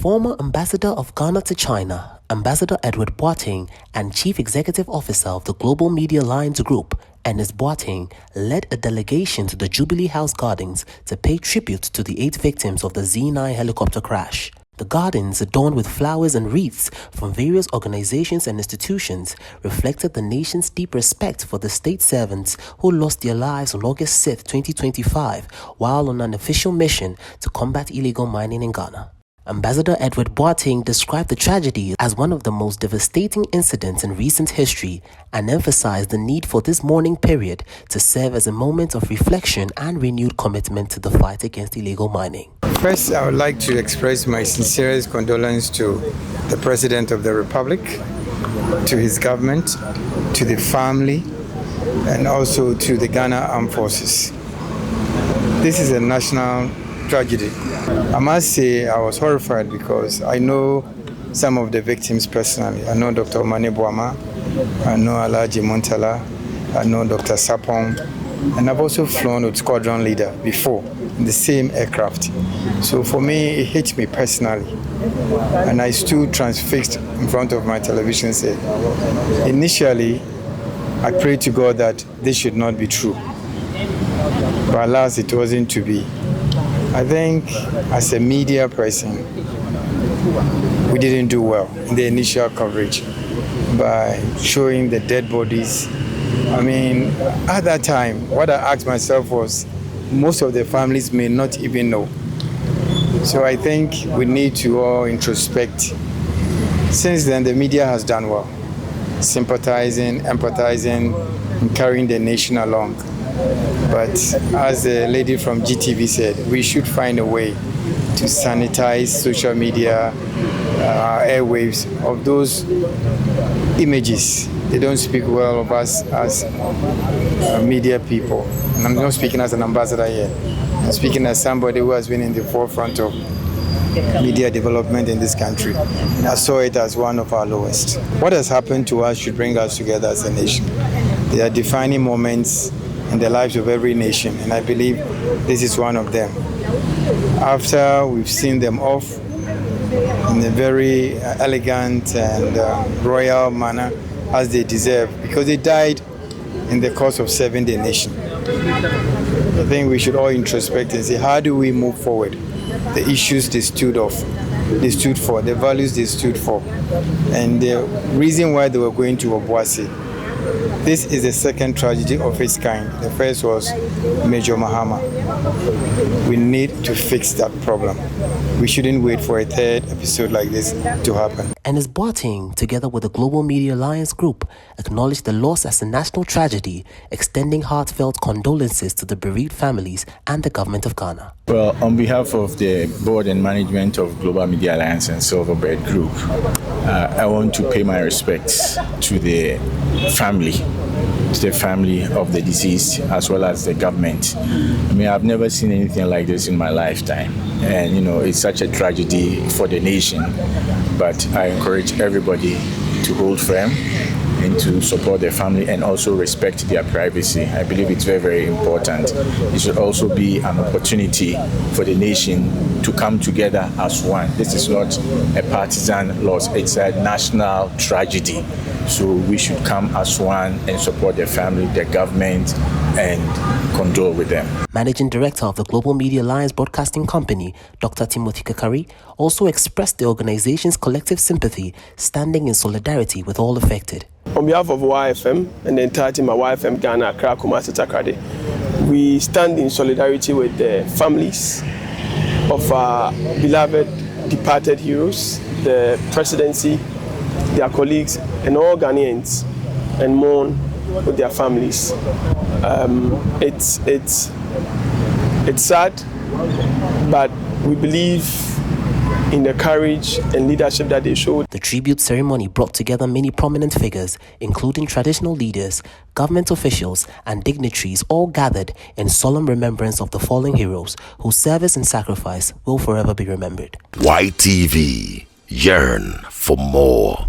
former ambassador of Ghana to China, Ambassador Edward Boateng, and Chief Executive Officer of the Global Media Alliance Group, Ernest Boateng, led a delegation to the Jubilee House Gardens to pay tribute to the 8 victims of the Z9 helicopter crash. The gardens, adorned with flowers and wreaths from various organizations and institutions, reflected the nation's deep respect for the state servants who lost their lives on August 6, 2025, while on an official mission to combat illegal mining in Ghana. Ambassador Edward Boateng described the tragedy as one of the most devastating incidents in recent history and emphasized the need for this mourning period to serve as a moment of reflection and renewed commitment to the fight against illegal mining. First, I would like to express my sincerest condolence to the President of the Republic, to his government, to the family, and also to the Ghana Armed Forces. This is a national tragedy. I must say I was horrified because I know some of the victims personally. I know Dr. Omane Boama, I know Alhaji Muntala, I know Dr. Sapong, and I've also flown with squadron leader before in the same aircraft. So for me, it hit me personally. And I stood transfixed in front of my television set. Initially, I prayed to God that this should not be true. But alas, it wasn't to be. I think as a media person, we didn't do well in the initial coverage by showing the dead bodies. I mean, at that time, what I asked myself was, most of the families may not even know. So I think we need to all introspect. Since then, the media has done well, sympathizing, empathizing, and carrying the nation along. But as the lady from GTV said, we should find a way to sanitize social media, airwaves of those images. They don't speak well of us as media people. And I'm not speaking as an ambassador here. I'm speaking as somebody who has been in the forefront of media development in this country. I saw it as one of our lowest. What has happened to us should bring us together as a nation. They are defining moments in the lives of every nation, and I believe this is one of them. After we've seen them off in a very elegant and royal manner, as they deserve, because they died in the cause of serving the nation. I think we should all introspect and say, how do we move forward? The issues they stood for, the values they stood for, and the reason why they were going to Obuasi. This is the second tragedy of its kind. The first was Major Mahama. We need to fix that problem. We shouldn't wait for a third episode like this to happen. Ernest Boateng, together with the Global Media Alliance Group, acknowledged the loss as a national tragedy, extending heartfelt condolences to the bereaved families and the government of Ghana. Well, on behalf of the board and management of Global Media Alliance and Silverbird Group, I want to pay my respects to the family of the deceased, as well as the government. I mean, I've never seen anything like this in my lifetime. And, it's such a tragedy for the nation. But I encourage everybody to hold firm and to support their family and also respect their privacy. I believe it's very, very important. It should also be an opportunity for the nation to come together as one. This is not a partisan loss, it's a national tragedy. So we should come as one and support their family, their government, and condole with them. Managing Director of the Global Media Alliance Broadcasting Company, Dr. Timothy Kakari, also expressed the organization's collective sympathy, standing in solidarity with all affected. On behalf of YFM and the entire team at YFM Ghana, Accra, Kumasi, Takoradi, we stand in solidarity with the families of our beloved departed heroes, the presidency, their colleagues, and all Ghanaians, and mourn with their families. It's sad, but we believe in the courage and leadership that they showed. The tribute ceremony brought together many prominent figures, including traditional leaders, government officials, and dignitaries, all gathered in solemn remembrance of the fallen heroes whose service and sacrifice will forever be remembered. YTV, yearn for more.